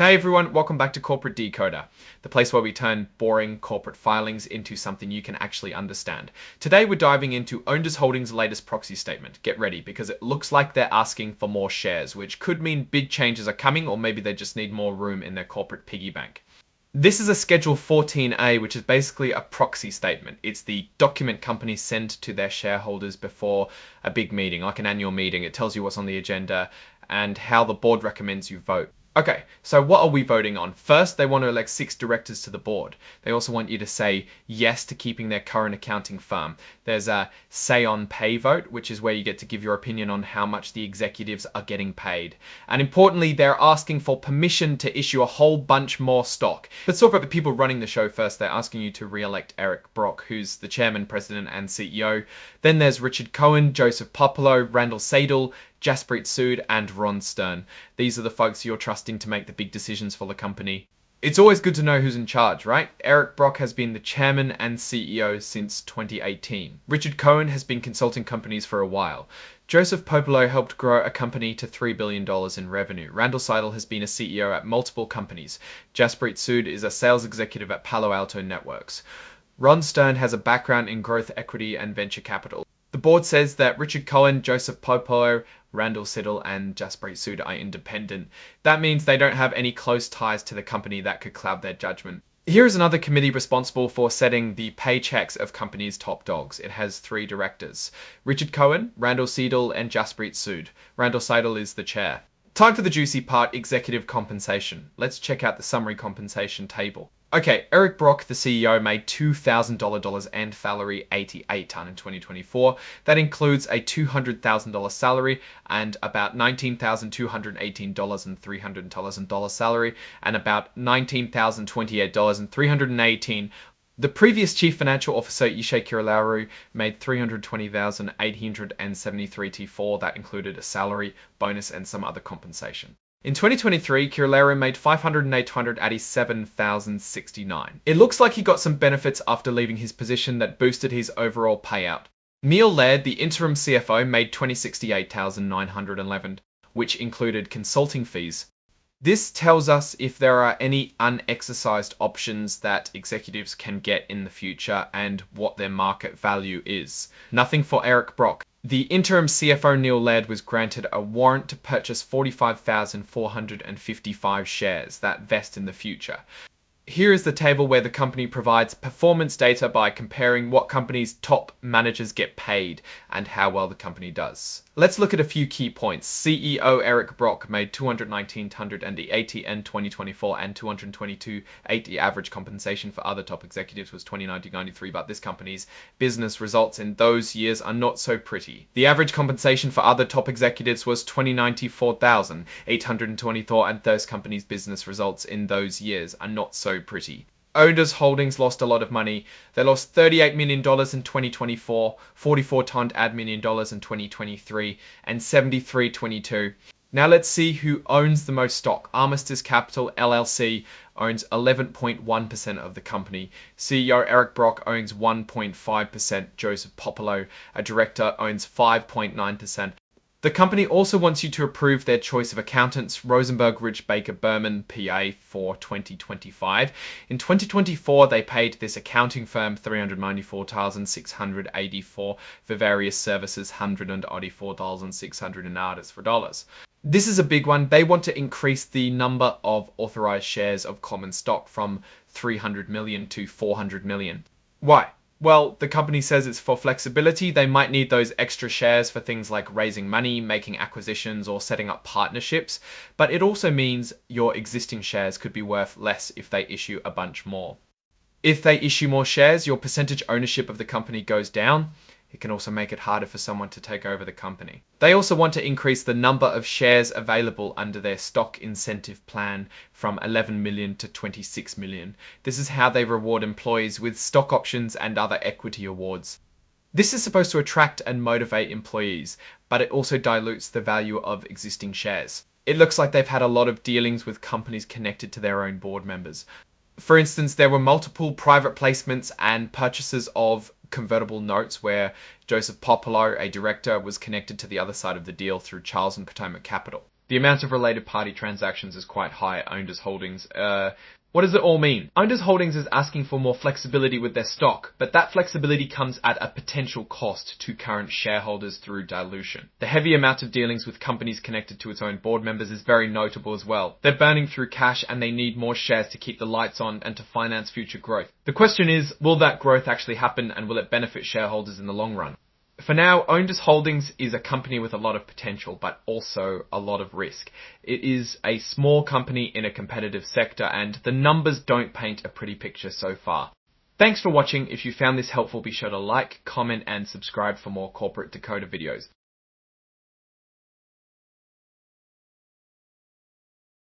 Hey everyone, welcome back to Corporate Decoder, the place where we turn boring corporate filings into something you can actually understand. Today we're diving into Ondas Holdings' latest proxy statement. Get ready, because it looks like they're asking for more shares, which could mean big changes are coming, or maybe they just need more room in their corporate piggy bank. This is a Schedule 14A, which is basically a proxy statement. It's the document companies send to their shareholders before a big meeting, like an annual meeting. It tells you what's on the agenda and how the board recommends you vote. Okay, so what are we voting on? First, they want to elect 6 directors to the board. They also want you to say yes to keeping their current accounting firm. There's a say on pay vote, which is where you get to give your opinion on how much the executives are getting paid. And importantly, they're asking for permission to issue a whole bunch more stock. Let's talk about the people running the show first. They're asking you to re-elect Eric Brock, who's the chairman, president, and CEO. Then there's Richard Cohen, Joseph Popolo, Randall Seidel, Jaspreet Sood, and Ron Stern. These are the folks you're trusting to make the big decisions for the company. It's always good to know who's in charge, right? Eric Brock has been the chairman and CEO since 2018. Richard Cohen has been consulting companies for a while. Joseph Popolo helped grow a company to $3 billion in revenue. Randall Seidel has been a CEO at multiple companies. Jaspreet Sood is a sales executive at Palo Alto Networks. Ron Stern has a background in growth equity and venture capital. The board says that Richard Cohen, Joseph Popolo, Randall Seidel, and Jaspreet Sood are independent. That means they don't have any close ties to the company that could cloud their judgment. Here is another committee responsible for setting the paychecks of companies' top dogs. It has 3 directors: Richard Cohen, Randall Seidel, and Jaspreet Sood. Randall Seidel is the chair. Time for the juicy part, executive compensation. Let's check out the summary compensation table. Okay, Eric Brock, the CEO, made $2,000 and salary 88 ton in 2024. That includes a $200,000 salary and about $19,218 and $300 salary and about $19,028 and $318. The previous chief financial officer, Yishai Kiralauru, made $320,873 T4. That included a salary, bonus, and some other compensation. In 2023, Kiralauru made $587,069. It looks like he got some benefits after leaving his position that boosted his overall payout. Neil Laird, the interim CFO, made $26,911, which included consulting fees. This tells us if there are any unexercised options that executives can get in the future and what their market value is. Nothing for Eric Brock. The interim CFO Neil Laird was granted a warrant to purchase 45,455 shares that vest in the future. Here is the table where the company provides performance data by comparing what companies' top managers get paid and how well the company does. Let's look at a few key points. CEO Eric Brock made $219,180 in 2024 and $222,080 average compensation for other top executives was $20,993, but this company's business results in those years are not so pretty. The average compensation for other top executives was $294,824, and those companies' business results in those years are not so pretty. Ondas Holdings lost a lot of money. They lost $38 million in 2024, $44 million in 2023, and $73.22. Now let's see who owns the most stock. Armistice Capital LLC owns 11.1% of the company. CEO Eric Brock owns 1.5%. Joseph Popolo, a director, owns 5.9%. The company also wants you to approve their choice of accountants, Rosenberg Rich Baker Berman, PA, for 2025. In 2024, they paid this accounting firm $394,684 for various services, $184,600 for dollars. This is a big one. They want to increase the number of authorized shares of common stock from 300 million to 400 million. Why? Well, the company says it's for flexibility. They might need those extra shares for things like raising money, making acquisitions, or setting up partnerships. But it also means your existing shares could be worth less if they issue a bunch more. If they issue more shares, your percentage ownership of the company goes down. It can also make it harder for someone to take over the company. They also want to increase the number of shares available under their stock incentive plan from 11 million to 26 million. This is how they reward employees with stock options and other equity awards. This is supposed to attract and motivate employees, but it also dilutes the value of existing shares. It looks like they've had a lot of dealings with companies connected to their own board members. For instance, there were multiple private placements and purchases of convertible notes where Joseph Popolo, a director, was connected to the other side of the deal through Charles and Potomac Capital. The amount of related party transactions is quite high at Ondas Holdings. What does it all mean? Ondas Holdings is asking for more flexibility with their stock, but that flexibility comes at a potential cost to current shareholders through dilution. The heavy amount of dealings with companies connected to its own board members is very notable as well. They're burning through cash and they need more shares to keep the lights on and to finance future growth. The question is, will that growth actually happen and will it benefit shareholders in the long run? For now, Ondas Holdings is a company with a lot of potential, but also a lot of risk. It is a small company in a competitive sector, and the numbers don't paint a pretty picture so far. Thanks for watching. If you found this helpful, be sure to like, comment, and subscribe for more corporate decoder videos.